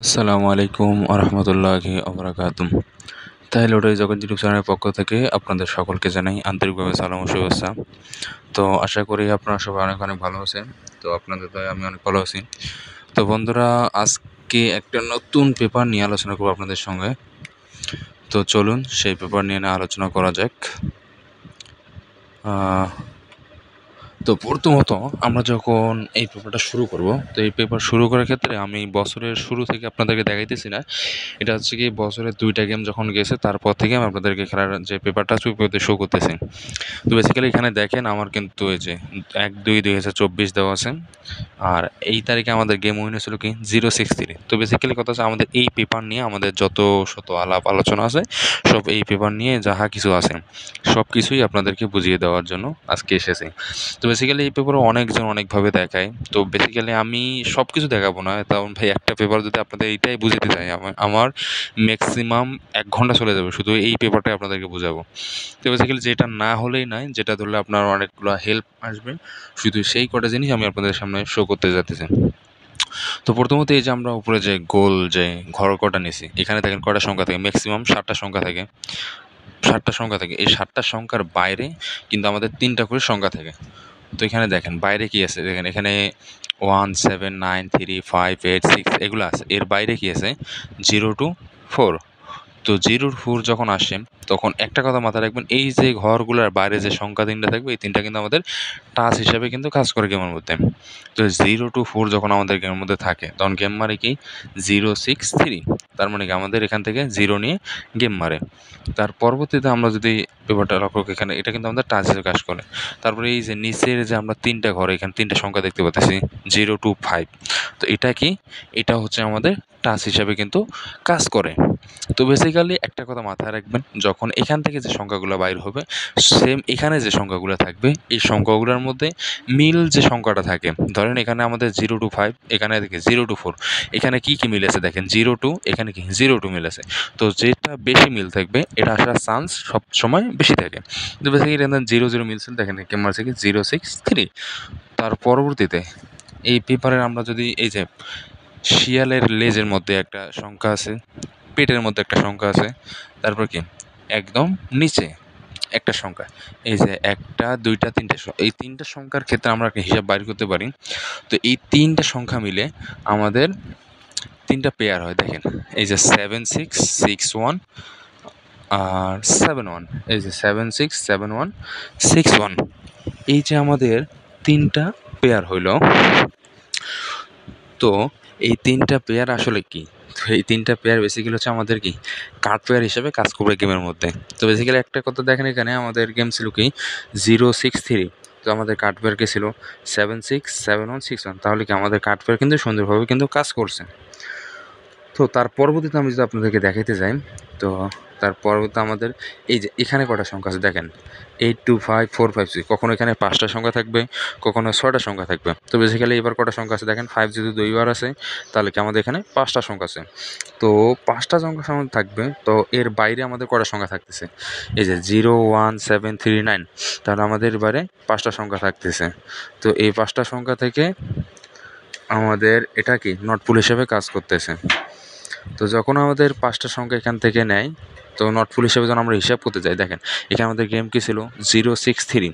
আসসালামু আলাইকুম আরহামতুল্লাহি আবরাকাতুম। তাহলে ওটাই জগৎ ইউটিউব চ্যানেলের পক্ষ থেকে আপনাদের সকলকে জানাই আন্তরিকভাবে সালাম ও শুভেচ্ছা। তো আশা করি আপনারা সবাই অনেক অনেক ভালো আছেন। তো আপনাদের দয়ায় আমি অনেক ভালো আছি। তো বন্ধুরা, আজকে একটা নতুন পেপার নিয়ে আলোচনা করবো আপনাদের সঙ্গে। তো চলুন সেই পেপার নিয়ে আলোচনা করা যাক। তো প্রথমত আমরা যখন এই পেপারটা শুরু করব, তো এই পেপার শুরু করার ক্ষেত্রে আমি বছরের শুরু থেকে আপনাদেরকে দেখাইতেছি না। এটা হচ্ছে কি বছরের 2টা গেম যখন গেছে তারপর থেকে আমি আপনাদেরকে খেলার যে পেপারটা আছে ওই পেপারতে শো করতেছি। তো বেসিক্যালি এখানে দেখেন আমার কিন্তু এই যে 1-2-2024 দেওয়া আছে। আর এই তারিখে আমাদের গেম উইন হয়েছিল কি 063। তো বেসিক্যালি কথা হচ্ছে আমাদের এই পেপার নিয়ে আমাদের যত শত আলাপ আলোচনা আছে সব এই পেপার নিয়ে যাহা কিছু আছে সব কিছুই আপনাদেরকে বুঝিয়ে দেওয়ার জন্য আজকে এসেছি। তো বেসিক্যালি এই পেপারে অনেকজন অনেকভাবে দেখায়। তো বেসিক্যালি আমি সব কিছু দেখাবো না, কারণ ভাই একটা পেপার যদি আপনাদের এইটাই বুঝাতে চাই আমার ম্যাক্সিমাম 1 ঘন্টা চলে যাবে শুধু এই পেপারটাই আপনাদেরকে বোঝাবো। তো বেসিক্যালি যেটা না হলেই নয়, যেটা ধরলে আপনার অনেকগুলো হেল্প আসবে, শুধু সেই কটা জিনিস আমি আপনাদের সামনে শো করতে যাচ্ছি। তো প্রথমত এই যে আমরা উপরে যে গোল যে ঘর কটা নিছি, এখানে দেখেন কটা সংখ্যা থাকে, ম্যাক্সিমাম 7টা সংখ্যা থাকে। 7টা সংখ্যা থাকে, এই 7টা সংখ্যার বাইরে কিন্তু আমাদের 3টা করে সংখ্যা থাকে। তো এখানে দেখেন বাইরে কি আছে, দেখেন এখানে 1 7 9 3 5 8 6 এগুলো আছে। এর বাইরে কি আছে 0 to 4। তো 0 to 4 যখন আসে তখন একটা কথা মাথায় রাখবেন, এই যে ঘরগুলোর বাইরে যে সংখ্যা 3টা থাকবে এই 3টা কিন্তু আমাদের টাচ হিসাবে কিন্তু কাজ করে গেমের মধ্যে। তো 0 to 4 যখন আমাদের গেমের মধ্যে থাকে তখন গেম মারে কি 0 6 3। তার মানে কি আমাদের এখান থেকে 0 নিয়ে গেম মারে। তার পরবর্তীতে আমরা যদি পেপারটা লক্ষ্য করি, এখানে এটা কিন্তু আমাদের টাচ হিসেবে কাজ করে। তারপরে এই যে নিচের যে আমরা 3টা ঘর, এখানে 3টা সংখ্যা দেখতে পাচ্ছি 0 to 5। তো এটা কি, এটা হচ্ছে আমাদের টাচ হিসাবে কিন্তু কাজ করে। তো বেসিক্যালি একটা কথা মাথায় রাখবেন, যখন এখান থেকে যে সংখ্যাগুলো বাইর হবে সেম এখানে যে সংখ্যাগুলো থাকবে এই সংখ্যাগুলোর মধ্যে মিল যে সংখ্যাটা থাকে, ধরেন এখানে আমাদের 0 to 5, এখানে দেখি 0 to 4, এখানে কি কি মিল আছে দেখেন 0 to, এখানে কি 0 to মিল আছে। তো যেটা বেশি মিল থাকবে এটা আসার চান্স সব সময় বেশি থাকে। তো বেসিক্যালি 0 0 মিলছে, দেখেন কেমন আছে কি 0 6 3। তার পরবর্তীতে এই পেপারের আমরা যদি এই যে শিয়ালের লেজের মধ্যে একটা সংখ্যা আছে, পেটের মধ্যে একটা সংখ্যা আছে, তারপর কি একদম নিচে একটা সংখ্যা, এই যে 1টা 2টা 3টে, এই 3টে সংখ্যার ক্ষেত্রে আমরা একটা হিসাব বাইর করতে পারি। তো এই 3টে সংখ্যা মিলে আমাদের 3টা পেয়ার হয়। দেখেন এই যে 7 6 6 1 আর 7 1, এই যে 7 6 7 1 6 1, এই যে আমাদের 3টা পেয়ার হইল। তো এই 3টা পেয়ার আসলে কি, তো এই 3টা পেয়ার বেসিক্যালি হচ্ছে আমাদের কি কার্ড পেয়ার হিসেবে কাজ করবে গেমের মধ্যে। তো বেসিক্যালি একটা কথা দেখেন, এখানে আমাদের গেম ছিল কি 0 6 3। তো আমাদের কার্ড পেয়ার কে ছিল 7 6 7 1 6 1। তাহলে কি আমাদের কার্ড পেয়ার কিন্তু সুন্দরভাবে কিন্তু কাজ করছে। তো তার পরবর্তীতে আমি যদি আপনাদেরকে দেখাইতে যাই, তো তার পরবর্তীতে আমাদের এই যে এখানে কটা সংখ্যা আছে দেখেন 8 2 5 4 5 6। কখনো এখানে 5টা সংখ্যা থাকবে, কখনো 6টা সংখ্যা থাকবে। তো বেসিক্যালি এবার কটা সংখ্যা আছে দেখেন 5 যদি 2বার আছে তাহলে কি আমাদের এখানে 5টা সংখ্যা আছে। তো 5টা সংখ্যা আমাদের থাকবে, তো এর বাইরে আমাদের কটা সংখ্যা থাকতেছে এই যে 0 1 7 3 9। তাহলে আমাদের বাইরে 5টা সংখ্যা থাকতেছে। তো এই 5টা সংখ্যা থেকে আমাদের এটা কি নট পুল হিসেবে কাজ করতেছে। তো যখন আমাদের 5টা সংখ্যা এখান থেকে নেয়, তো নট ফুল হিসেবে যখন আমরা হিসাব করতে যাই, দেখেন এখানে আমাদের গেম কি ছিল 0 6 3।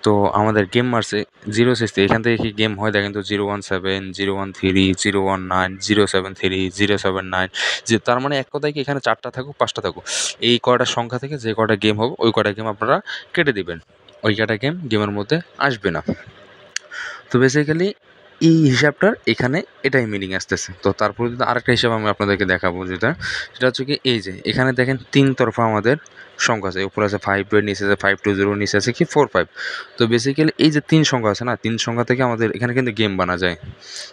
তো আমাদের গেম মারছে 0 6 3। এখান থেকে কি গেম হয় দেখেন তো 0 1 7 0 1 3 0 1 9 0 7 3 0 7 9। যে তার মানে এক কথায় কি এখানে 4টা থাকুক 5টা থাকুক, এই কয়টা সংখ্যা থেকে যে কয়টা গেম হবে ওই কয়টা গেম আপনারা কেটে দিবেন, ওই কয়টা গেম গেমের মধ্যে আসবে না। তো বেসিক্যালি এই হিসাবটার এখানে এটাই মিনিং আসতেছে। তো তারপরে যদি আরেকটা হিসাব আমি আপনাদেরকে দেখাবো, সেটা হচ্ছে কি এই যে এখানে দেখেন 3 তরফা আমাদের সংখ্যা আছে, উপরে আছে 5 নিচে আছে 5 2 0, নিচে আছে কি 4 5। তো বেসিক্যালি এই যে 3 সংখ্যা আছে না, 3 সংখ্যা থেকে আমাদের এখানে কিন্তু গেম বানা যায়।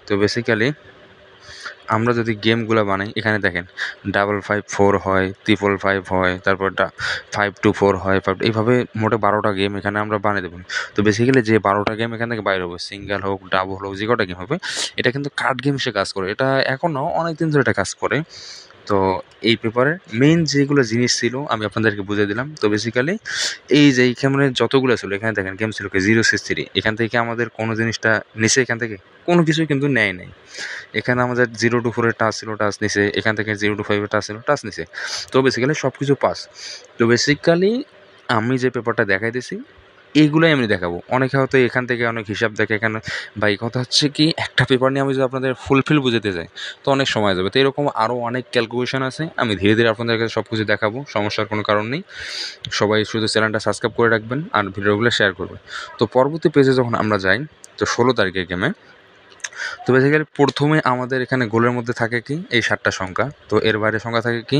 তো বেসিক্যালি আমরা যদি গেমগুলো বানাই, এখানে দেখেন 5 5 4 হয়, 5 5 হয়, তারপর 5 2 4 হয়, 5 এইভাবে মোটে 12টা গেম এখানে আমরা বানিয়ে দেবো। তো বেসিক্যালি যে 12টা গেম এখান থেকে বাইরে হবে, সিঙ্গেল হোক ডাবল হোক যে কটা গেম হবে, এটা কিন্তু কার্ড গেম হিসেবে কাজ করে। এটা এখনও অনেক দিন ধরে এটা কাজ করে। তো এই পেপারের মেইন যেগুলো জিনিস ছিল আমি আপনাদেরকে বুঝিয়ে দিলাম। তো বেসিক্যালি এই যে এইখানে যতগুলো ছিল, এখানে দেখেন গেম ছিল কি 063, এখান থেকে আমাদের কোনো জিনিসটা নিচে, এখান থেকে কোনো কিছুই কিন্তু নেয় নাই। এখানে আমাদের 0-4 টাচ ছিল, টাচ নিছে, এখান থেকে 0-5 টাচ ছিল, টাচ নিছে। তো বেসিক্যালি সব কিছু পাস। তো বেসিক্যালি আমি যে পেপারটা দেখাইতেছি এইগুলোই আমি দেখাবো। অনেকে হয়তো এখান থেকে অনেক হিসাব দেখে এখানে, বা এই কথা হচ্ছে কি একটা পেপার নিয়ে আমি যদি আপনাদের ফুলফিল বুঝাতে যাই তো অনেক সময় যাবে। তো এরকম আরও অনেক ক্যালকুলেশন আছে, আমি ধীরে ধীরে আপনাদেরকে সব কিছু দেখাবো, সমস্যার কোনো কারণ নেই। সবাই শুধু চ্যানেলটা সাবস্ক্রাইব করে রাখবেন আর ভিডিওগুলো শেয়ার করবেন। তো পরবর্তী পেজে যখন আমরা যাই, তো 16 তারিখের গেমে, তো বেসিক্যালি প্রথমে আমাদের এখানে গোলের মধ্যে থাকে কি এই 7টা সংখ্যা। তো এর বাইরে সংখ্যা থাকে কি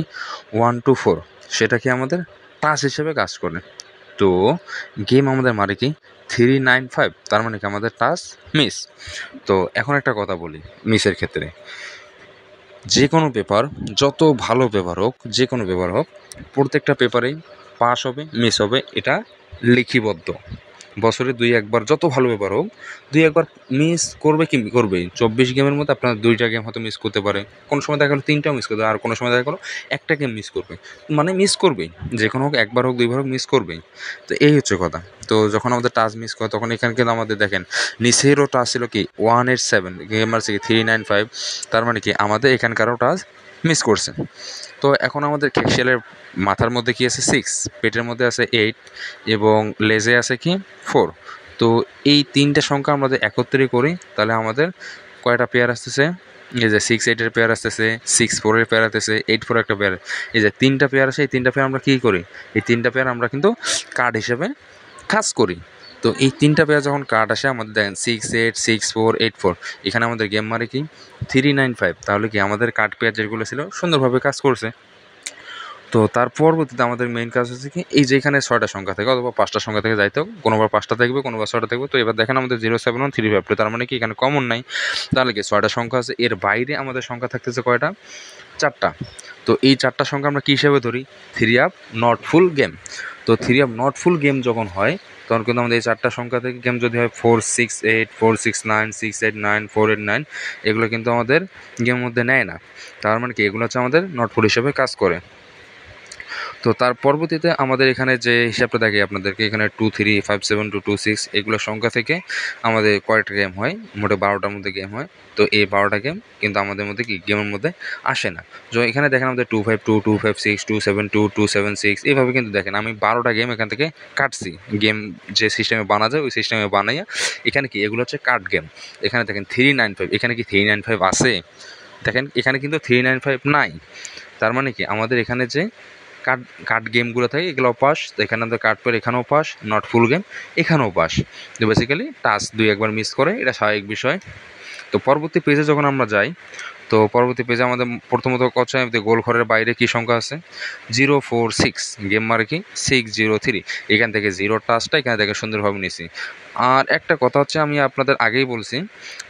1 to 4, সেটা কি আমাদের টাচ হিসেবে কাজ করে। তো গেম আমাদের মারে কি 395, তার মানে কি আমাদের টাচ মিস। তো এখন একটা কথা বলি, মিসের ক্ষেত্রে যে কোনো পেপার, যত ভালো পেপার হোক, যে কোনো পেপার হোক, প্রত্যেকটা পেপারেই পাস হবে মিস হবে, এটা লিখিবদ্ধ। বছরে 2-1বার যত ভালো পেপার হোক 2-1বার মিস করবে, কি করবেই। 24 গেমের মধ্যে আপনার 2টা গেম হয়তো মিস করতে পারে, কোনো সময় দেখা গেলো 3টাও মিস করতে পারে, আর কোনো সময় দেখা গেলো একটা গেম মিস করবে, মানে মিস করবেই, যে কোনো হোক, 1বার হোক 2বার হোক মিস করবেই। তো এই হচ্ছে কথা। তো যখন আমাদের টাচ মিস করে তখন এখানে কিন্তু আমাদের দেখেন নিচেরও টাচ ছিল কি 187, গেম মারছে কি 395, তার মানে কি আমাদের এখানকারও টাচ মিস করছে। তো এখন আমাদের খেকশিয়ালের মাথার মধ্যে কি আছে 6, পেটের মধ্যে আছে 8, এবং লেজে আছে কি 4। তো এই 3টে সংখ্যা আমরা যদি একত্রে করি তাহলে আমাদের কয়টা পেয়ার আসতেছে, এই যে 6-8-এর পেয়ার আসতেছে, 6-4-এর পেয়ার আসতেছে, 8-4 একটা পেয়ার, এই যে 3টা পেয়ার আছে। এই 3টা পেয়ার আমরা কী করি, এই 3টা পেয়ার আমরা কিন্তু কার্ড হিসেবে কাজ করি। তো এই 3টা পেয়ার যখন কার্ড আসে আমাদের দেখেন 6-8, 6-4, 8-4, এখানে আমাদের গেম মারে কি 395, তাহলে কি আমাদের কার্ড পেয়ার যেগুলো ছিল সুন্দরভাবে কাজ করছে। তো তার পরবর্তীতে আমাদের মেইন কাজ হচ্ছে কি এই যে এখানে 6টা সংখ্যা থেকে অথবা 5টা সংখ্যা থেকে যাইতে হোক, কোনোবার 5টা থাকবে, কোনোবার 6টা থাকবে। তো এবার দেখেন আমাদের 071-352, তার মানে কি এখানে কমন নাই, তাহলে কি 6টা সংখ্যা আছে। এর বাইরে আমাদের সংখ্যা থাকতেছে কয়টা, 4টা। তো এই 4টা সংখ্যা আমরা কী হিসাবে ধরি, 3 আপ নট ফুল গেম। তো 3 আপ নট ফুল গেম যখন হয় তখন কিন্তু আমাদের এই 4টা সংখ্যা থেকে গেম যদি হয় 468, 469, 689, 489, এগুলো কিন্তু আমাদের গেমের মধ্যে নেয় না। তার মানে কি এগুলো হচ্ছে আমাদের নট ফুল হিসেবে কাজ করে। তো তার পরবর্তীতে আমাদের এখানে যে হিসাবটা দেখি আপনাদেরকে, এখানে 2, 3, 5, 7, 2, 2, 6 এগুলো সংখ্যা থেকে আমাদের কয়েকটা গেম হয়, মোটে 12টার মধ্যে গেম হয়। তো এই 12টা গেম কিন্তু আমাদের মধ্যে কি গেমের মধ্যে আসে না। তো এখানে দেখেন আমাদের 252, 256, 272, 276, এইভাবে কিন্তু দেখেন আমি 12টা গেম এখান থেকে কাটছি। গেম যে সিস্টেমে বানা যায় ওই সিস্টেমে বানাইয়া, এখানে কি এগুলো হচ্ছে কাট গেম। এখানে দেখেন 395, এখানে কি 395 আছে, দেখেন এখানে কিন্তু 395 নাই। তার মানে কি আমাদের এখানে যে কার্ড গেমগুলো থাকে এগুলো পাস, এখানে আমাদের কার্ড পেয়ার এখানেও পাস, নট ফুল গেম এখানেও পাস। তো বেসিক্যালি টাচ 2-1বার মিস করে, এটা স্বাভাবিক বিষয়। তো পরবর্তী পেজে যখন আমরা যাই, তো পরবর্তী পেজে আমাদের প্রথমত কথা গোল ঘরের বাইরে কী সংখ্যা আছে 046, গেম মারে কি 603, এখান থেকে 0 টাচটা এখানে থেকে সুন্দরভাবে নিছি। আর একটা কথা হচ্ছে আমি আপনাদের আগেই বলছি,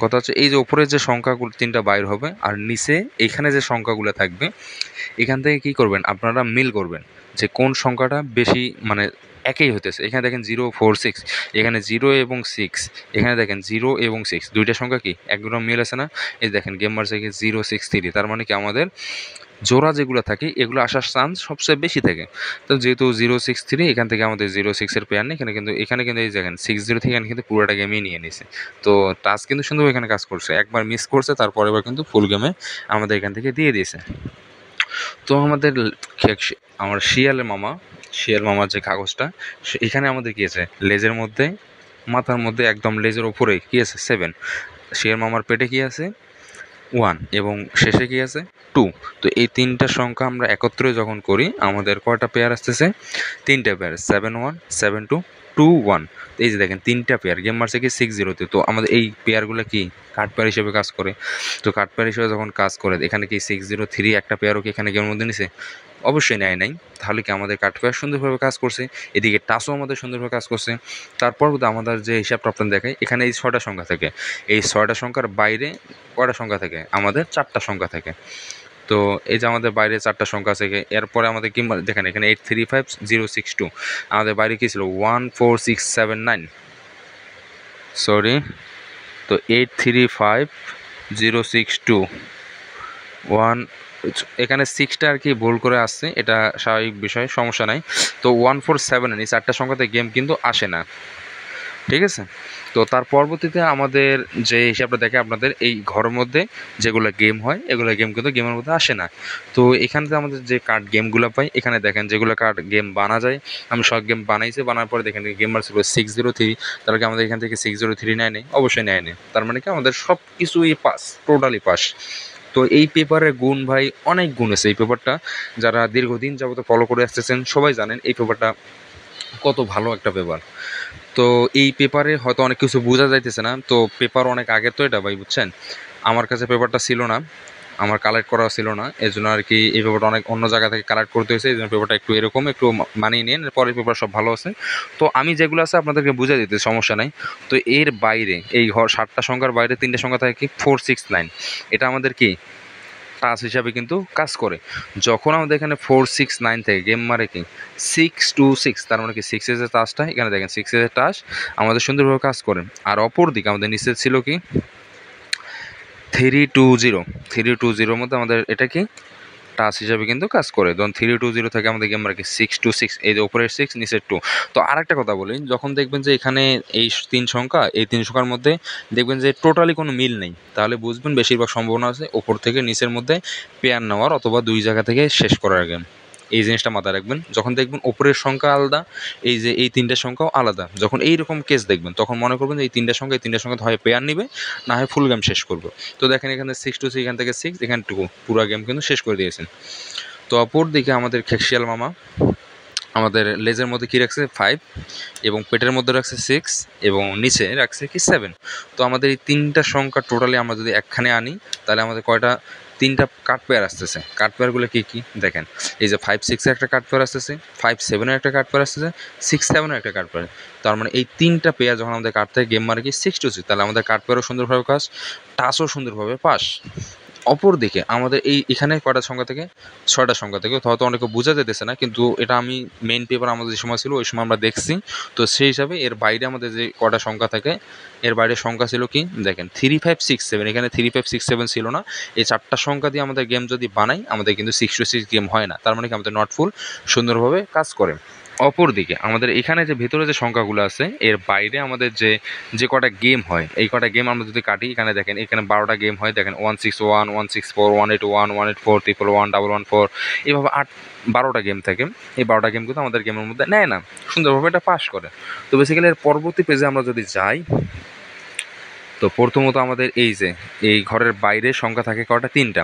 কথা হচ্ছে এই যে ওপরের যে সংখ্যাগুলো 3টা বাইর হবে আর নিচে এইখানে যে সংখ্যাগুলো থাকবে, এখান থেকে কী করবেন আপনারা মিল করবেন যে কোন সংখ্যাটা বেশি, মানে একই হতেছে। এখানে দেখেন 046, এখানে 0 এবং 6, এখানে দেখেন 0 এবং 6, দুইটা সংখ্যা কি একদম মিল আছে না। এই দেখেন গেম মারছে কি 063, তার মানে কি আমাদের জোড়া যেগুলো থাকে এগুলো আসার চান্স সবচেয়ে বেশি থাকে। তো যেহেতু 063, এখান থেকে আমাদের 06-এর পেয়ার নেই, এখানে কিন্তু এই দেখেন 60 থেকে এখানে কিন্তু পুরোটা গেমই নিয়ে নিছে। তো টাচ কিন্তু সুন্দর এখানে কাজ করছে, একবার মিস করছে তারপরে এবার কিন্তু ফুল গেমে আমাদের এখান থেকে দিয়ে দিয়েছে। তো আমাদের আমার শিয়াল মামার যে কাগজটা, এখানে আমাদের কী আছে লেজের মধ্যে, মাথার মধ্যে একদম লেজের ওপরে কী আছে 7, শিয়াল মামার পেটে কী আছে 1, এবং শেষে কী আছে 2। তো এই 3টা সংখ্যা আমরা একত্রে যখন করি আমাদের কয়টা পেয়ার আসতেছে, 3টা পেয়ার, 71, 72, 21। এই যে দেখেন 3টা পেয়ার, গেম মারছে কি 60-তে। তো আমাদের এই পেয়ারগুলো কি কার্ড পেয়ার হিসেবে কাজ করে। তো কার্ড পেয়ার হিসেবে যখন কাজ করে এখানে কি 603 একটা পেয়ারও কি এখানে গেমের মধ্যে নিছে, অবশ্যই নেয় নাই। তাহলে কি আমাদের কার্ড পেয়ার সুন্দরভাবে কাজ করছে, এদিকে টাচও আমাদের সুন্দরভাবে কাজ করছে। তারপর আমাদের যে হিসাবটা আপনার দেখায়, এখানে এই 6টা সংখ্যা থাকে, এই 6টা সংখ্যার বাইরে কয়টা সংখ্যা থাকে আমাদের 4টা সংখ্যা থাকে। তো এই যে আমাদের বাইরে 4টা সংখ্যা আছে, এরপরে আমাদের কি দেখেন এখানে 835062, আমাদের বাইরে কী ছিল 14679, সরি, তো 835062, ওয়ান, এখানে সিক্সটা আর কি ভুল করে আসছে, এটা স্বাভাবিক বিষয়, সমস্যা নাই। তো 147 এই 4টা সংখ্যাতে গেম কিন্তু আসে না, ঠিক আছে। তো তার পরবর্তীতে আমাদের যে হিসাবটা দেখে আপনাদের এই ঘরের মধ্যে যেগুলো গেম হয় এগুলো গেম কিন্তু গেমের মধ্যে আসে না। তো এখানে যে আমাদের যে কার্ড গেমগুলো পাই, এখানে দেখেন যেগুলো কার্ড গেম বানা যায়, আমি সব গেম বানাইছি, বানার পরে দেখেন গেমার ছিল 603, তাহলে কি আমাদের এখান থেকে 603 নেয় নেই? অবশ্যই নেয় নেই। তার মানে কি আমাদের সব কিছুই পাস, টোটালি পাস। তো এই পেপারের গুণ ভাই অনেক গুণ আছে এই পেপারটা, যারা দীর্ঘদিন যাবত ফলো করে আসতেছেন সবাই জানেন এই পেপারটা কত ভালো একটা পেপার। তো এই পেপারে হয়তো অনেক কিছু বোঝা যাইতেছে না, তো পেপার অনেক আগের তো এটা ভাই, বুঝছেন। আমার কাছে পেপারটা ছিল না, আমার কালেক্ট করা ছিল না, এই জন্য আর কি এই পেপারটা অনেক অন্য জায়গা থেকে কালেক্ট করতে হয়েছে, এই জন্য পেপারটা একটু এরকম একটু মানিয়ে নিন, পরের পেপার সব ভালো আছে। তো আমি যেগুলো আছে আপনাদেরকে বুঝে দিতে সমস্যা নাই। তো এর বাইরে এই ঘর 7টা সংখ্যার বাইরে 3টে সংখ্যা থাকে কি 469, এটা আমাদের কি টাস হিসাবে কিন্তু কাজ করে। যখন আমাদের এখানে 469 থেকে গেম মারে কি 626, তার মানে কি 6 এর যে টাসটা এখানে দেখেন 6 এর টাস আমাদের সুন্দরভাবে কাজ করে। আর অপর দিকে আমাদের নিচে ছিল কি 320, 320 মধ্যে আমাদের এটা কি টাচ হিসাবে কিন্তু কাজ করে। ধরুন 320 থেকে আমাদের গেম মার্কে 626, এই যে উপরের 6 নিচের 2। তো আরেকটা কথা বলি, যখন দেখবেন যে এখানে এই 3 সংখ্যা, এই 3 সংখ্যার মধ্যে দেখবেন যে টোটালি কোনো মিল নেই, তাহলে বুঝবেন বেশিরভাগ সম্ভাবনা আছে উপর থেকে নিচের মধ্যে পেয়ার নেওয়ার অথবা দুই জায়গা থেকে শেষ করার গেম। এই জিনিসটা মাথায় রাখবেন, যখন দেখবেন উপরের সংখ্যা আলাদা, এই যে এই 3টে সংখ্যাও আলাদা, যখন এইরকম কেস দেখবেন তখন মনে করবেন যে এই 3টে সংখ্যা, এই 3টে সংখ্যা হয় পেয়ার নিবে, না হয় ফুল গেম শেষ করবে। তো দেখেন এখানে 6 এখান থেকে 6, এখানে 2, পুরো গেম কিন্তু শেষ করে দিয়েছেন। তো অপর দিকে আমাদের খেকশিয়াল মামা আমাদের লেজের মধ্যে কী রাখছে 5, এবং পেটের মধ্যে রাখছে 6, এবং নিচে রাখছে কি 7। তো আমাদের এই 3টা সংখ্যা টোটালি আমরা যদি একখানে আনি, তাহলে আমাদের কয়টা 3টা কার্ড পেয়ার আসতেছে। কার্ড পেয়ারগুলো কী কী দেখেন, এই যে 5-6 এর একটা কার্ড পেয়ার আসতেছে, 5-7 এর একটা কার্ড পেয়ার আসতেছে, 6-7 এর একটা কার্ড পেয়ার। তার মানে এই 3টা পেয়ার যখন আমাদের কার্ড থেকে গেম মারে কি 6-6, তাহলে আমাদের কার্ড পেয়ারও সুন্দরভাবে কাজ, টাসও সুন্দরভাবে পাস। অপরদিকে আমাদের এখানে কয়টা সংখ্যা থেকে 6টা সংখ্যা থেকে, হয়তো অনেকে বোঝা যেতেছে না, কিন্তু এটা আমি মেইন পেপার আমাদের যে সময় ছিল ওই সময় আমরা দেখছি। তো সেই হিসাবে এর বাইরে আমাদের যে কয়টা সংখ্যা থাকে, এর বাইরে সংখ্যা ছিল কি দেখেন 3-5-6-7, এখানে 3-5-6-7 ছিল না। এই 4টা সংখ্যা দিয়ে আমাদের গেম যদি বানাই, আমাদের কিন্তু 6-6 গেম হয় না, তার মানে কি আমাদের নট ফুল সুন্দরভাবে কাজ করে। অপরদিকে আমাদের এখানে যে ভেতরে যে সংখ্যাগুলো আছে এর বাইরে আমাদের যে যে কটা গেম হয়, এই কটা গেম আমরা যদি কাটি, এখানে দেখেন এখানে 12টা গেম হয়, দেখেন 161, 164, 181, 184, 111, 114, এইভাবে 12টা গেম থাকে। এই 12টা গেম কিন্তু আমাদের গেমের মধ্যে নেয় না, সুন্দরভাবে এটা পাস করে। তো বেসিক্যালি এর পরবর্তী পেজে আমরা যদি যাই, তো প্রথমত আমাদের এই যে এই ঘরের বাইরে সংখ্যা থাকে কটা 3টা।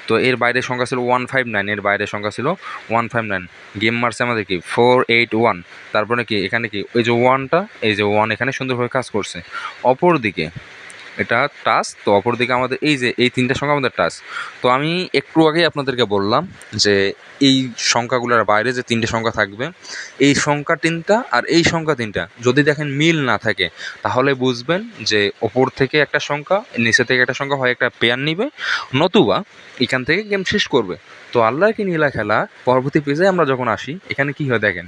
তো এর বাইরের সংখ্যা ছিল 159, এর বাইরের সংখ্যা ছিল 159, গেম মারছে আমাদের কি 481। তারপরে কি এখানে কি ওই যে ওয়ানটা, এই যে ওয়ান এখানে সুন্দরভাবে কাজ করছে। অপর দিকে এটা টাচ, তো অপরদিকে আমাদের এই যে এই 3টা সংখ্যা আমাদের টাচ। তো আমি একটু আগেই আপনাদেরকে বললাম যে এই সংখ্যাগুলোর বাইরে যে 3টে সংখ্যা থাকবে, এই সংখ্যা 3টা আর এই সংখ্যা 3টা যদি দেখেন মিল না থাকে, তাহলে বুঝবেন যে ওপর থেকে একটা সংখ্যা, নিচে থেকে একটা সংখ্যা হয় একটা পেয়ার নিবে, নতুবা এখান থেকে গেম শেষ করবে। তো আল্লাহর কি নীলা খেলা, পরবর্তী পেজে আমরা যখন আসি এখানে কি হয় দেখেন,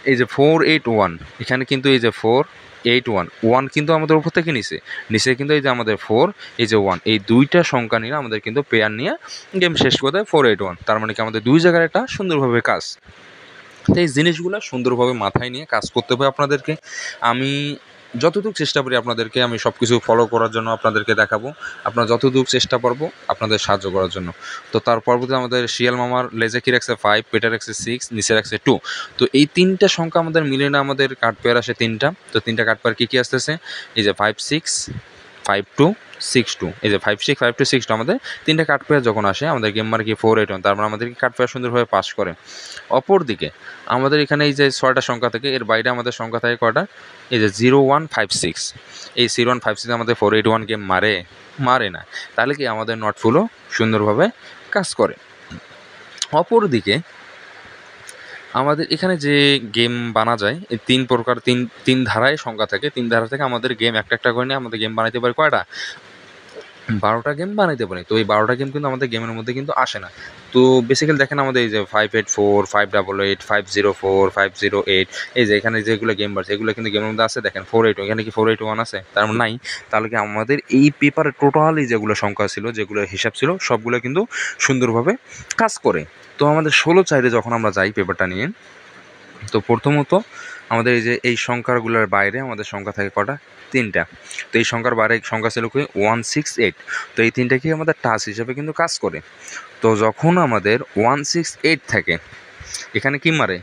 এই যে 481, এখানে কিন্তু এই যে 481, 1 কিন্তু আমাদের উপর থেকে নিচে, নিচে কিন্তু এই যে আমাদের 4, এই যে 1, এই দুইটা সংখ্যা নিয়ে আমাদের কিন্তু পেয়ার নিয়ে গেম শেষ করে দেয় 481। তার মানে কি আমাদের দুই জায়গার একটা সুন্দরভাবে কাজ। তো এই জিনিসগুলো সুন্দরভাবে মাথায় নিয়ে কাজ করতে হবে আপনাদেরকে। আমি যতটুকু চেষ্টা করি আপনাদেরকে আমি সব কিছু ফলো করার জন্য আপনাদেরকে দেখাবো, আপনারা যতটুকু চেষ্টা পারবো আপনাদের সাহায্য করার জন্য। তো তার পরবর্তী আমাদের শিয়াল মামার লেজে কি রাখছে 5, পেটে রাখছে 6, নিচে রাখছে 2। তো এই 3টা সংখ্যা আমাদের মিলে না আমাদের কার্ড পেয়ার আসে 3টা। তো 3টা কার্ড পেয়ার কী আসতেছে, এই যে 5-6, 5-2, 6-2, এই যে 5-6, 5-2, 6-2 আমাদের 3টা কার্ড পেয়ার যখন আসে আমাদের গেম মার কি 481, তারপর আমাদের কার্ড পেয়ার সুন্দরভাবে পাস করে। অপরদিকে আমাদের এখানে এই যে 6টা সংখ্যা থেকে এর বাইরে আমাদের সংখ্যা থাকে কয়টা, এই যে 0156, এই 0156 আমাদের 481 গেম মারে না, তাহলে কি আমাদের নট ফুলও সুন্দরভাবে কাজ করে। অপরদিকে আমাদের এখানে যে গেম বানা যায় এই 3 প্রকার, তিন ধারায় সংখ্যা থাকে, 3 ধারা থেকে আমাদের গেম একটা একটা করে নিয়ে আমাদের গেম বানাইতে পারি কয়টা 12টা গেম বানাইতে পারি। তো এই 12টা গেম কিন্তু আমাদের গেমের মধ্যে কিন্তু আসে না। তো বেসিক্যালি দেখেন আমাদের এই যে 584, 588, 504, 508, এই যে এখানে যেগুলো গেম বাড়ছে এগুলো কিন্তু গেমের মধ্যে আছে। দেখেন 481, এখানে কি 481 আছে? তার মানে নাই। তাহলে কি আমাদের এই পেপারে টোটালি যেগুলো সংখ্যা ছিল, যেগুলো হিসাব ছিল, সবগুলো কিন্তু সুন্দরভাবে কাজ করে। তো আমাদের 16 যখন আমরা যাই পেপারটা নিয়ে, তো প্রথমত আমাদের এই যে এই সংখ্যাগুলোর বাইরে আমাদের সংখ্যা থাকে কটা? 3টা। তো এই সংখ্যার বাইরে সংখ্যা ছিল কি 168। তো এই 3টা কি আমাদের টাচ হিসেবে কিন্তু কাজ করে। তো যখন আমাদের 168 থাকে, এখানে কি মারে?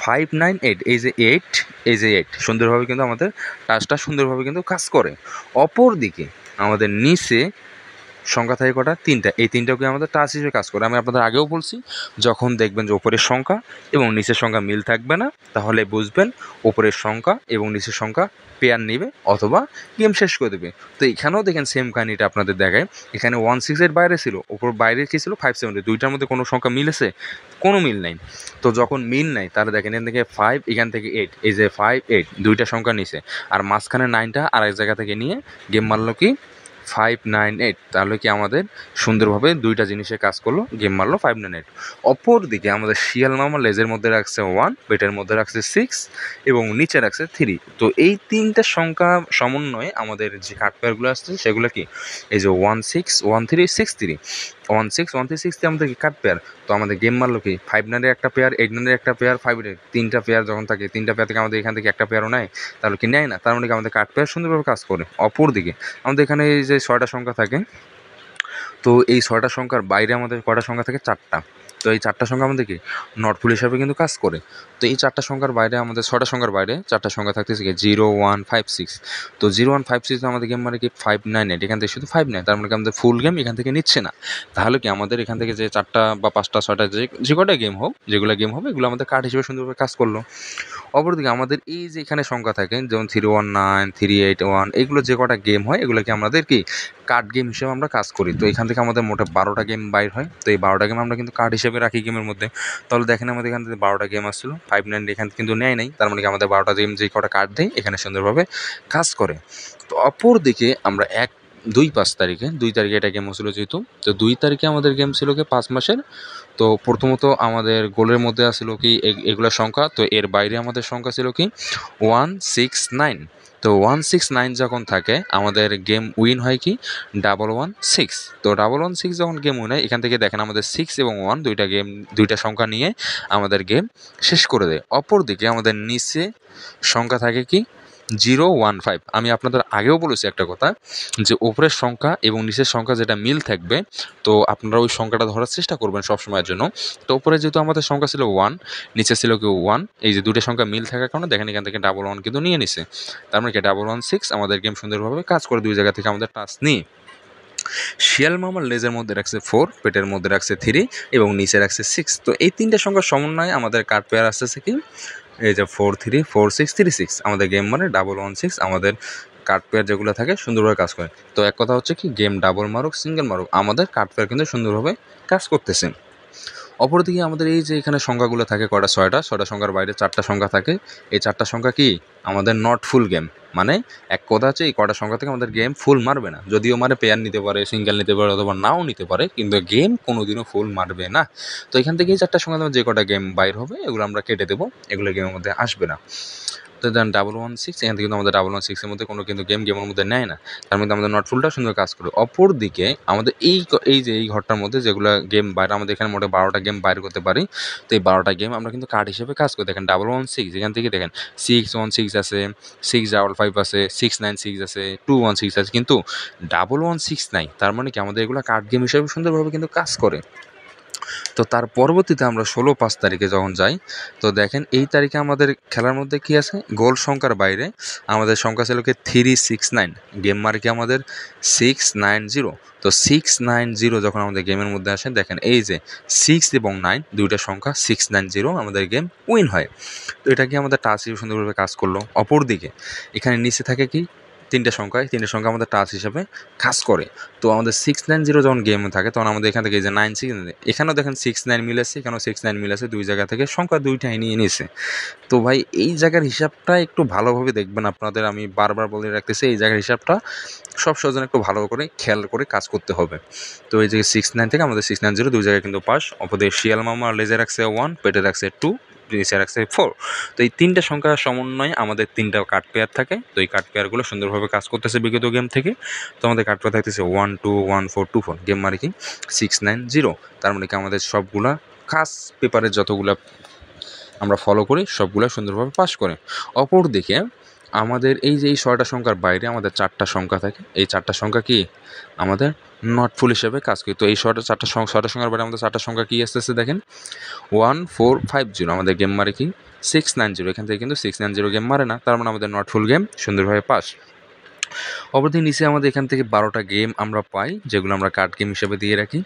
598, এই যে 8, এই যে 8 সুন্দরভাবে কিন্তু আমাদের টাচটা সুন্দরভাবে কিন্তু কাজ করে। অপর দিকে আমাদের নিচে সংখ্যা থাকে কটা? 3টা। এই 3টাকে আমাদের টাচ হিসেবে কাজ করে। আমি আপনাদের আগেও বলছি, যখন দেখবেন যে ওপরের সংখ্যা এবং নিচের সংখ্যা মিল থাকবে না, তাহলে বুঝবেন ওপরের সংখ্যা এবং নিচের সংখ্যা পেয়ার নেবে অথবা গেম শেষ করে দেবে। তো এখানেও দেখেন সেম কাহিনিটা আপনাদের দেখায়। এখানে 16 বাইরে ছিল, ওপর বাইরে কী ছিল? 570। দুইটার মধ্যে কোনো সংখ্যা মিলেছে? কোনো মিল নাই। তো যখন মিল নাই তাহলে দেখেন এখান থেকে 5, এখান থেকে 8, এই যে 5, 8 দুইটা সংখ্যা নিছে, আর মাঝখানে 9টা আরেক জায়গা থেকে নিয়ে গেম মারলো কি 598। তাহলে কি আমাদের সুন্দরভাবে দুইটা জিনিসের কাজ করলো, গেম মারলো 598। অপর দিকে আমাদের শিয়াল মামা লেজের মধ্যে রাখছে 1, পেটের মধ্যে রাখছে 6 এবং নিচে রাখছে 3। তো এই 3টা সংখ্যা সমন্বয়ে আমাদের যে কার্ড পেয়ারগুলো আসছে সেগুলো কি? এই যে 161363, 16136 আমাদের কি কার্ড পেয়ার। তো আমাদের গেম মারলো কি 5-9 একটা পেয়ার, 8-9 একটা পেয়ার, 5-8 তিনটা পেয়ার যখন থাকে, 3টা পেয়ার থেকে আমাদের এখান থেকে একটা পেয়ারও নেয়, তাহলে কি নেয় না? তার মানে কি আমাদের কার্ড পেয়ার সুন্দরভাবে কাজ করে। অপর দিকে আমাদের এখানে এই যে 6টা সংখ্যা থাকে, তো এই 6টা সংখ্যার বাইরে আমাদের কয়টা সংখ্যা থাকে? 4টা। তো এই 4টা সংখ্যা আমাদের কি নটফুল হিসাবে কিন্তু কাজ করে। তো এই 4টা সংখ্যার বাইরে আমাদের 6টা সংখ্যার বাইরে 4টা সংখ্যা থাকতেছে কি 0156। তো 0156 আমাদের গেম মানে কি 598, এখান থেকে শুধু 5 নেয়, তার মানে কি আমাদের ফুল গেম এখান থেকে নিচ্ছে না। তাহলে কি আমাদের এখান থেকে যে 4টা বা 5টা 6টা যে কটা গেম হোক, যেগুলো গেম হবে এগুলো আমাদের কার্ড হিসেবে সুন্দরভাবে কাজ করলো। অপরদিকে আমাদের এই যে এখানে সংখ্যা থাকে যেমন 319, 381, এগুলো যে কটা গেম হয় এগুলোকে আমাদের কি কার্ড গেম হিসেবে আমরা কাজ করি। তো এখান থেকে আমাদের মোটে 12টা গেম বাইর হয়। তো এই 12টা গেম আমরা কিন্তু কার্ড হিসেবে রাখি গেমের মধ্যে। তাহলে দেখেন আমাদের এখান থেকে 12টা গেম আসছিল, 5-9 এখান থেকে কিন্তু নেয় নাই, তার মানে কি আমাদের 12টা গেম যে কটা কার্ড দেয় এখানে সুন্দরভাবে কাজ করে। তো অপর দিকে আমরা 2 তারিখে 2 তারিখে এটা গেম হচ্ছিল যেহেতু, তো 2 তারিখে আমাদের গেম ছিল কি 5 মাসের। তো প্রথমত আমাদের গোলের মধ্যে আসছিল কি এগুলোর সংখ্যা, তো এর বাইরে আমাদের সংখ্যা ছিল কি 169। তো 169 যখন থাকে আমাদের গেম উইন হয় কি 116। তো 116 যখন গেম উইন হয়, এখান থেকে দেখেন আমাদের 6 এবং 1 দুইটা সংখ্যা নিয়ে আমাদের গেম শেষ করে দেয়। অপর দিকে আমাদের নিচে সংখ্যা থাকে কি 015। আমি আপনাদের আগেও বলেছি একটা কথা, যে উপরের সংখ্যা এবং নিচের সংখ্যা যেটা মিল থাকবে, তো আপনারা ওই সংখ্যাটা ধরার চেষ্টা করবেন সবসময়ের জন্য। তো উপরে যেহেতু আমাদের সংখ্যা ছিল 1, নিচে ছিল কি 1, এই যে দুটো সংখ্যা মিল থাকার কারণে দেখেন এখান থেকে 11 কিন্তু নিয়ে নিছে। তার মানে কি 116 আমাদের গেম সুন্দরভাবে কাজ করে দুই জায়গা থেকে আমাদের টাচ নিয়ে। শিয়াল মামার লেজের মধ্যে রাখছে 4, পেটের মধ্যে রাখছে 3 এবং নিচে রাখছে 6। তো এই 3টা সংখ্যার সমন্বয়ে আমাদের কার্ড পেয়ার আসতেছে কি এই যে 434636। আমাদের গেম মানে 116 আমাদের কার্ড পেয়ার যেগুলো থাকে সুন্দরভাবে কাজ করে। তো এক কথা হচ্ছে কি গেম ডাবল মারুক সিঙ্গেল মারুক আমাদের কার্ড পেয়ার কিন্তু সুন্দরভাবে কাজ করতেছে। অপরদিকে আমাদের এই যে এখানে সংখ্যাগুলো থাকে কয়টা? 6টা সংখ্যার বাইরে 4টা সংখ্যা থাকে। এই 4টা সংখ্যা কি আমাদের নট ফুল গেম, মানে এক কথা হচ্ছে এই কটা সংখ্যা থেকে আমাদের গেম ফুল মারবে না। যদিও মানে পেয়ার নিতে পারে, সিঙ্গেল নিতে পারে অথবা নাও নিতে পারে, কিন্তু গেম কোনোদিনও ফুল মারবে না। তো এখান থেকে এই 4টা সংখ্যা যে কটা গেম বাইর হবে এগুলো আমরা কেটে দেবো, এগুলো গেমের মধ্যে আসবে না। তো দেন 116 এখান থেকে কিন্তু আমাদের 116 এর মধ্যে কোনো কিন্তু গেমের মধ্যে নেয় না, তার মধ্যে আমাদের নট ফুলটা সুন্দর কাজ করে। অপর দিকে আমাদের এই যে এই ঘরটার মধ্যে যেগুলো গেম বাইরে আমাদের এখানে মোটে 12টা গেম বাইর করতে পারি। তো এই 12টা গেম আমরা কিন্তু কার্ড হিসেবে কাজ করি। দেখেন 116 এখান থেকে দেখেন 616 আছে, 655 আছে, 696 আছে, 216 আছে, কিন্তু 116 নাই। তার মানে কি আমাদের এগুলো কার্ড গেম হিসেবে সুন্দরভাবে কিন্তু কাজ করে। তো তার পরবর্তীতে আমরা 16-5 তারিখে যখন যাই, তো দেখেন এই তারিখে আমাদের খেলার মধ্যে কি আছে, গোল সংখ্যার বাইরে আমাদের সংখ্যা ছিল কি 369, গেম মার্কে আমাদের 690। তো 690 যখন আমাদের গেমের মধ্যে আসে, দেখেন এই যে 6 এবং 9 দুইটা সংখ্যা 690 আমাদের গেম উইন হয়। তো এটা কি আমাদের টাচ হিসেবে সুন্দরভাবে কাজ করলো। অপরদিকে এখানে নিচে থাকে কি তিনটে সংখ্যা আমাদের টাচ হিসাবে কাজ করে। তো আমাদের 690 যখন গেম থাকে তখন আমাদের এখান থেকে এই যে 96 এখানেও দেখেন 69 মিলেছে, এখানেও 69 মিলেছে, দুই জায়গা থেকে সংখ্যা দুইটাই নিয়ে নিয়েছে। তো ভাই এই জায়গার হিসাবটা একটু ভালোভাবে দেখবেন আপনাদের, আমি বারবার বলে রাখতেছি এই জায়গার হিসাবটা সব সজন একটু ভালো করে খেয়াল করে কাজ করতে হবে। তো এই যে 69 থেকে আমাদের 690 দুই জায়গায় কিন্তু পাস। অপরদিকে শিয়াল মামা লেজে রাখছে 1, পেটে রাখছে 2, নিচে রাখছে 4। তো এই তিনটা সংখ্যার সমন্বয়ে আমাদের তিনটা কার্ড পেয়ার থাকে। তো এই কার্ড পেয়ারগুলো সুন্দরভাবে কাজ করতেছে বিগত গেম থেকে। তো আমাদের কার্ড পেয়ার থাকতেছে 1 2 1 4 2 4, গেম মানে কি 690। তার মানে কি আমাদের সবগুলা কাজ পেপারের যতগুলা আমরা ফলো করি সবগুলো সুন্দরভাবে পাস করে। অপরদিকে আমাদের এই যে এই 6টা সংখ্যার বাইরে আমাদের 4টা সংখ্যা থাকে। এই 4টা সংখ্যা কি আমাদের নট ফুল হিসেবে কাজ করি। তো এই 6টা সংখ্যার বাইরে আমাদের 4টা সংখ্যা কি আসতেছে দেখেন, 1450 আমাদের গেম মারে কি 690। এখান থেকে কিন্তু 690 গেম মারে না, তার মানে আমাদের নট ফুল গেম সুন্দরভাবে পাস। অপরদিকে নিচে আমাদের এখান থেকে 12টা গেম আমরা পাই, যেগুলো আমরা কার্ড গেম হিসেবে দিয়ে রাখি।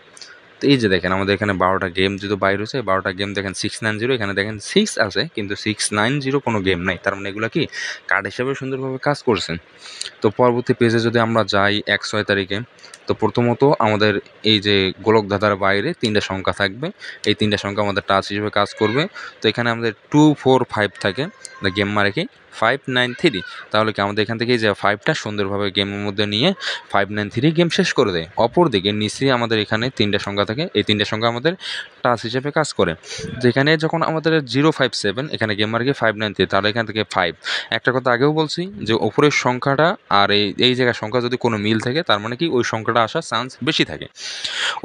তো এই যে দেখেন আমাদের এখানে 12টা গেম যদি বাইরে হচ্ছে, 12টা গেম দেখেন 690, এখানে দেখেন 6 আছে কিন্তু 690 কোনো গেম নাই, তার মানে এগুলো কি কার্ড হিসেবে সুন্দরভাবে কাজ করছেন। তো পরবর্তী পেজে যদি আমরা যাই 1/6 তারিখে, তো প্রথমত আমাদের এই যে গোলক ধাঁধার বাইরে 3টা সংখ্যা থাকবে, এই 3টা সংখ্যা আমাদের টাচ হিসেবে কাজ করবে। তো এখানে আমাদের 245 থাকে, গেম মারে কি 593। তাহলে কি আমাদের এখান থেকে যে 5টা সুন্দরভাবে গেমের মধ্যে নিয়ে 593 গেম শেষ করে দেয়। অপরদিকে নিচে আমাদের এখানে 3টা সংখ্যা থাকে, এই 3টা সংখ্যা আমাদের টাচ হিসেবে কাজ করে। যেখানে যখন আমাদের 057 এখানে গেম মারে কি 593, তাহলে এখান থেকে 5। একটা কথা আগেও বলছি যে ওপরের সংখ্যাটা আর এই জায়গার সংখ্যা যদি কোনো মিল থাকে তার মানে কি ওই সংখ্যাটা আসার চান্স বেশি থাকে।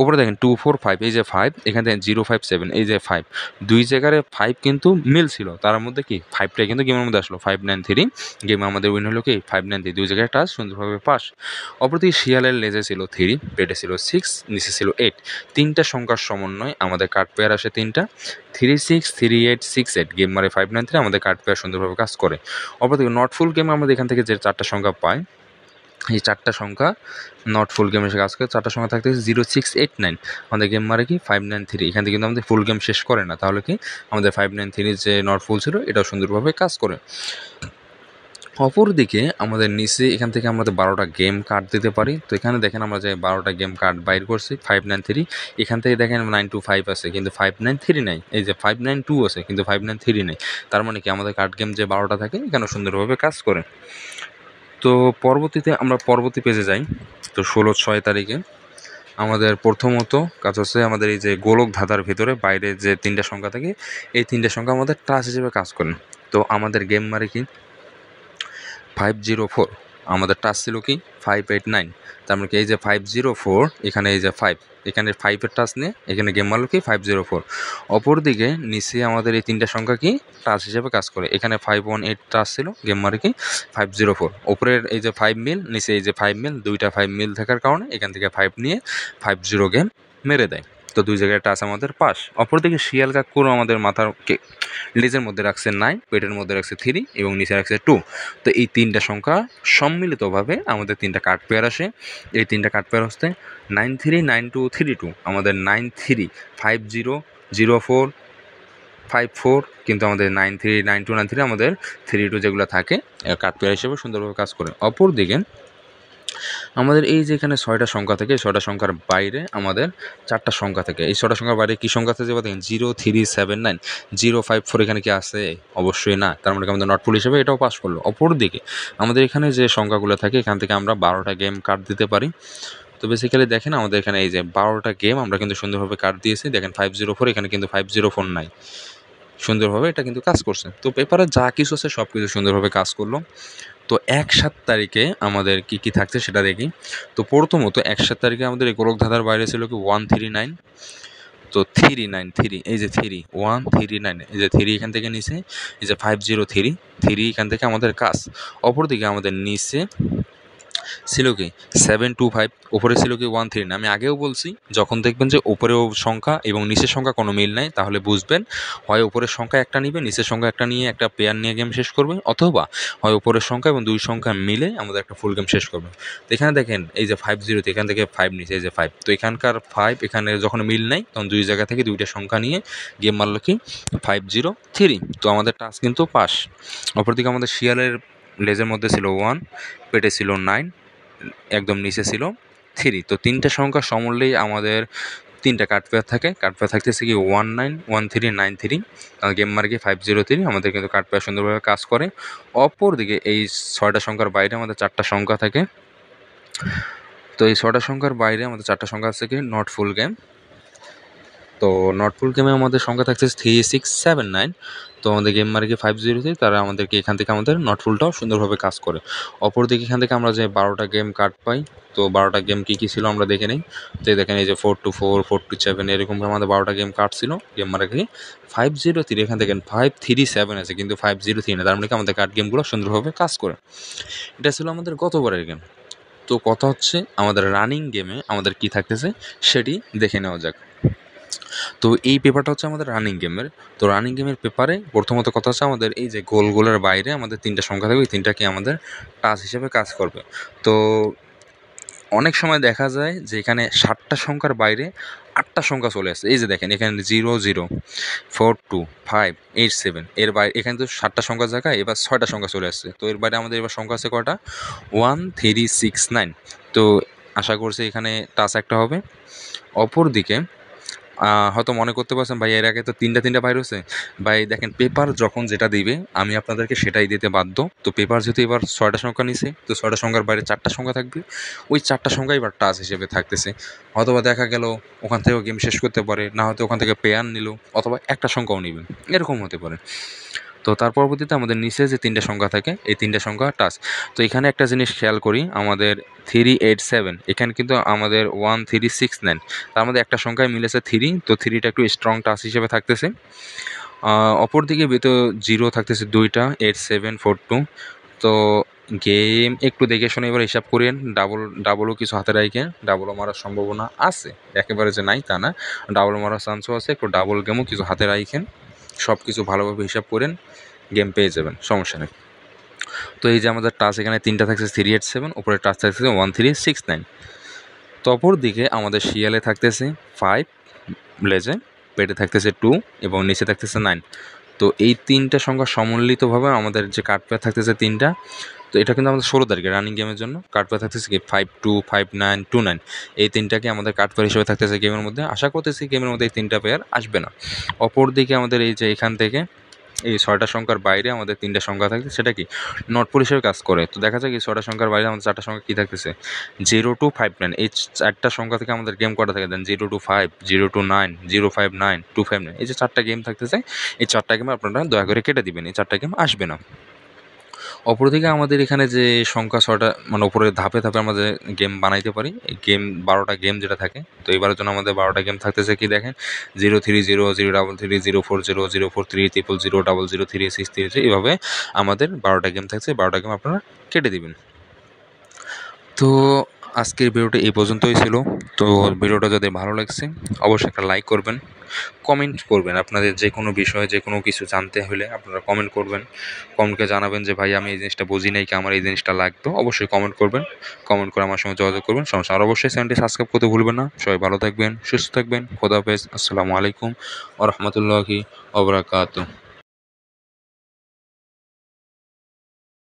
উপরে দেখেন 245, এই যে 5, এখানে দেখেন 057, এই যে 5, দুই জায়গায় 5 কিন্তু মিল ছিল, তার মধ্যে কি 5টা কিন্তু গেমের মধ্যে আসলো 593। গেম আমাদের উইন হলো কি 593, দুই জায়গায় টাচ সুন্দরভাবে পাস। অপরদিকে শিয়ালের লেজে ছিল 3, পেটে ছিল 6, নিচে ছিল 8। তিনটা সংখ্যার সমন্বয় আমাদের কার্ড পেয়ার আসে তিনটা, 36 38 68, গেম মারে 593, আমাদের কার্ড পেয়ার সুন্দরভাবে কাজ করে। অপরদিকে নট ফুল গেম আমাদের এখান থেকে যে 4টা সংখ্যা পাই, এই 4টা সংখ্যা নট ফুল গেম এসে কাজ করে। 4টা সংখ্যা থাকতে 0689, আমাদের গেম মারে কি 593, এখান থেকে কিন্তু আমাদের ফুল গেম শেষ করে না, তাহলে কি আমাদের 593 যে নট ফুল ছিল এটাও সুন্দরভাবে কাজ করে। অপরদিকে আমাদের নিচে এখান থেকে আমাদের 12টা গেম কার্ড দিতে পারি। তো এখানে দেখেন আমরা যে 12টা গেম কার্ড বাইর করছি 593, এখান থেকে দেখেন 925 আছে কিন্তু 593 নাই, এই যে 592 আছে কিন্তু 593 নাই, তার মানে কি আমাদের কার্ড গেম যে 12টা থাকে এখানে সুন্দরভাবে কাজ করে। তো পরবর্তীতে আমরা পরবর্তী পেজে যাই। তো 16/6 তারিখে আমাদের প্রথমত কাজ হচ্ছে আমাদের এই যে গোলক ধাঁধার ভিতরে বাইরে যে 3টা সংখ্যা থাকে, এই 3টা সংখ্যা আমাদের টাচ হিসেবে কাজ করেন। তো আমাদের গেম মারে কি 504, আমাদের টাচ ছিল কি 589, তার মানে কি এই যে 504, এখানে এই যে 5, এখানে 5-এর টাচ নিয়ে এখানে গেম মারলো কি 504। অপরদিকে নিচে আমাদের এই 3টা সংখ্যা কি টাচ হিসেবে কাজ করে, এখানে 518 টাচ ছিল, গেম মারে কি 504। ওপরের এই যে 5 মিল, নিচে এই যে 5 মিল, দুইটা 5 মিল থাকার কারণে এখান থেকে 5 নিয়ে 50 গেম মেরে দেয়। তো দুই জায়গায় টাচ আমাদের পাস। অপরদিকে শিয়াল কাকুর আমাদের মাথার লেজের মধ্যে রাখছে 9, পেটের মধ্যে রাখছে 3 এবং নিচে রাখছে 2। তো এই 3টা সংখ্যা সম্মিলিতভাবে আমাদের 3টা কার্ড পেয়ার আসে। এই 3টা কার্ড পেয়ার হচ্ছে 939232, আমাদের 93500454, কিন্তু আমাদের 939293 আমাদের 32 যেগুলো থাকে কার্ড পেয়ার হিসেবে সুন্দরভাবে কাজ করে। অপরদিকে আমাদের এই যে এখানে 6টা সংখ্যা থাকে, 6টা সংখ্যার বাইরে আমাদের 4টা সংখ্যা থাকে। এই 6টা সংখ্যার বাইরে কী সংখ্যা থাকে দেখেন 0379 054, এখানে কি আছে? অবশ্যই না, তার মানে আমাদের নট ফুল হিসেবে এটাও পাস করলো। অপরদিকে আমাদের এখানে যে সংখ্যাগুলো থাকে এখান থেকে আমরা 12টা গেম কার্ড দিতে পারি। তো বেসিক্যালি দেখেন আমাদের এখানে এই যে 12টা গেম আমরা কিন্তু সুন্দরভাবে কার্ড দিয়েছি। দেখেন 504, এখানে কিন্তু 504 নাই, সুন্দরভাবে এটা কিন্তু কাজ করছে। তো পেপারে যা কিছু আছে সব কিছু সুন্দরভাবে কাজ করলো। তো 1/7 তারিখে আমাদের কি কি থাকছে সেটা দেখি। তো প্রথমত 1/7 তারিখে আমাদের এই গোলক ধাঁধার বাইরে ছিল কি 139। তো 393, এই যে 139, এই যে 3 এখান থেকে নিচে, এই যে 503 এখান থেকে আমাদের কাজ। অপরদিকে আমাদের নিচে ছিল কি 725, উপরে ছিল কি 139। আমি আগেও বলছি যখন দেখবেন যে উপরেও সংখ্যা এবং নিচের সংখ্যা কোনো মিল নাই তাহলে বুঝবেন হয় উপরের সংখ্যা একটা নিবে, নিচের সংখ্যা একটা নিয়ে একটা পেয়ার নিয়ে গেম শেষ করবে, অথবা হয় উপরের সংখ্যা এবং দুই সংখ্যা মিলে আমাদের একটা ফুল গেম শেষ করবে। তো এখানে দেখেন এই যে 50, এখান থেকে 5 নিচে, এই যে 5, তো এখানকার 5 এখানে যখন মিল নাই তখন দুই জায়গা থেকে দুইটা সংখ্যা নিয়ে গেম মারলো কি 503। তো আমাদের টাস্ক কিন্তু পাস। অপরদিকে আমাদের শিয়ালের লেজের মধ্যে ছিল 1, পেটে ছিল 9, একদম নিচে ছিল 3। তো 3টা সংখ্যা সমূল্যেই আমাদের 3টা কার্ড পেয়ার থাকে। কার্ড পেয়ার থাকতেছে কি 191393, গেম মার্কে 503। আমাদের কিন্তু কার্ড পেয়ার সুন্দরভাবে কাজ করে। অপর দিকে এই 6টা সংখ্যার বাইরে আমাদের 4টা সংখ্যা থাকে। তো এই 6টা সংখ্যার বাইরে আমাদের 4টা সংখ্যা আছে কি নট ফুল গেম। তো নট ফুল গেমে আমাদের সংখ্যা থাকছে 3679। তো আমাদের গেম মার্কে 503, তারা আমাদেরকে এখান থেকে আমাদের নট ফুলটাও সুন্দরভাবে কাজ করে। অপরদিকে এখান থেকে আমরা যে 12টা গেম কার্ড পাই, তো 12টা গেম কী কী ছিল আমরা দেখে নিই। তো দেখেন এই যে 424, 427 এরকমভাবে আমাদের 12টা গেম কার্ড ছিল। গেম মার্কে 503, এখান থেকে 537 আছে কিন্তু 503 না, তার মানে কি আমাদের কার্ড গেমগুলো সুন্দরভাবে কাজ করে। এটা ছিল আমাদের গতবারের গেম। তো কথা হচ্ছে আমাদের রানিং গেমে আমাদের কি থাকতেছে সেটি দেখে নেওয়া যাক। তো এই পেপারটা হচ্ছে আমাদের রানিং গেমের। তো রানিং গেমের পেপারে প্রথমত কথা হচ্ছে আমাদের এই যে গোলের বাইরে আমাদের 3টা সংখ্যা থাকবে, এই 3টা কি আমাদের টাচ হিসেবে কাজ করবে। তো অনেক সময় দেখা যায় যে এখানে 7টা সংখ্যার বাইরে 8টা সংখ্যা চলে আসছে। এই যে দেখেন এখানে 00425887 এর বাইরে, এখানে তো 7টা সংখ্যার জায়গায় এবার 6টা সংখ্যা চলে আসছে। তো এর বাইরে আমাদের এবার সংখ্যা আছে কয়টা? 1369। তো আশা করছি এখানে টাচ একটা হবে। অপর দিকে হয়তো মনে করতে পারছেন ভাই এর আগে তো 3টা বাইর হয়েছে। ভাই দেখেন পেপার যখন যেটা দিবে আমি আপনাদেরকে সেটাই দিতে বাধ্য। তো পেপার যেহেতু এবার 6টা সংখ্যা নিছে, তো 6টা সংখ্যার বাইরে 4টা সংখ্যা থাকবে। ওই 4টা সংখ্যা এবার টাচ হিসেবে থাকতেছে। হয়তোবা দেখা গেল ওখান থেকেও গেম শেষ করতে পারে, না হয়তো ওখান থেকে পেয়ার নিল, অথবা একটা সংখ্যাও নেবেন, এরকম হতে পারে। তো তার পরবর্তীতে আমাদের নিচে যে 3টা সংখ্যা থাকে এই 3টা সংখ্যা টাচ। তো এখানে একটা জিনিস খেয়াল করি, আমাদের 387, এখানে কিন্তু আমাদের 1369, তার মধ্যে একটা সংখ্যায় মিলেছে 3। তো 3টা একটু স্ট্রং টাচ হিসেবে থাকতেছে। অপরদিকে ভিতর 0 থাকতেছে 2টা, 8742। তো গেম একটু দেখে শুনে এবার হিসাব করেন। ডাবলও কিছু হাতে রাখেন, ডাবলও মারার সম্ভাবনা আছে, একেবারে যে নাই তা না, ডাবল মারার চান্সও আছে। একটু ডাবল গেমও কিছু হাতে রাখেন, সব কিছু ভালোভাবে হিসাব করেন, গেম পেয়ে যাবেন, সমস্যা নেই। তো এই যে আমাদের টাচ এখানে 3টা থাকছে 387, উপরে টাচ থাকছে 1369। তো অপর দিকে আমাদের শিয়ালে থাকতেছে 5 লেজে, পেটে থাকতেছে 2 এবং নিচে থাকতেছে 9। তো এই 3টা সংখ্যা সমন্বিতভাবে আমাদের যে কার্ড পেয়ার থাকতেছে 3টা। তো এটা কিন্তু আমাদের 16 তারিখে রানিং গেমের জন্য কার্ড পেয়ার থাকতেছে কি 52, 59, 29। এই 3টাকে আমাদের কার্ড পেয়ার হিসেবে থাকতেছে গেমের মধ্যে। আশা করতেছি গেমের মধ্যে এই 3টা পেয়ার আসবে না। অপর দিকে আমাদের এই যে এখান থেকে এই 6টা সংখ্যার বাইরে আমাদের 3টা সংখ্যা থাকছে, সেটা কি নট ফুল হিসেবে কাজ করে। তো দেখা যায় কি 6টা সংখ্যার বাইরে আমাদের 4টা সংখ্যা কী থাকতেছে 0259। এই 4টা সংখ্যা থেকে আমাদের গেম কটা থাকে দেন 025, 029, 059, 259। এই যে 4টা গেম থাকতেছে, এই 4টা গেম আপনারা দয়া করে কেটে দিবেন, এই 4টা গেম আসবে না। অপরদিকে আমাদের এখানে যে সংখ্যা 6টা মানে উপরে ধাপে ধাপে আমাদের গেম বানাইতে পারি, এই গেম 12টা গেম যেটা থাকে। তো এবারের জন্য আমাদের 12টা গেম থাকতেছে কি দেখেন 030, 033, 040, 043, 000, 003, 633, এইভাবে আমাদের 12টা গেম থাকছে। 12টা গেম আপনারা কেটে দিবেন। তো আজকের ভিডিওটা এই পর্যন্তই ছিল। তো ভিডিওটা যদি ভালো লাগছে অবশ্যই একটা লাইক করবেন, কমেন্ট করবেন। আপনাদের যে কোনো বিষয়ে যে কোনো কিছু জানতে হলে আপনারা কমেন্ট করবেন, কমেন্টকে জানাবেন যে ভাই আমি এই জিনিসটা বুঝি নাই, কি আমার এই জিনিসটা লাগতো। অবশ্যই কমেন্ট করবেন, কমেন্ট করে আমার সঙ্গে যোগাযোগ করবেন, সমস্যা। আর অবশ্যই চ্যানেলটি সাবস্ক্রাইব করতে ভুলবেন না। সবাই ভালো থাকবেন, সুস্থ থাকবেন, খোদা হাফেজ, আসসালামু আলাইকুম ওয়া রাহমাতুল্লাহি ওয়া বারাকাতুহু।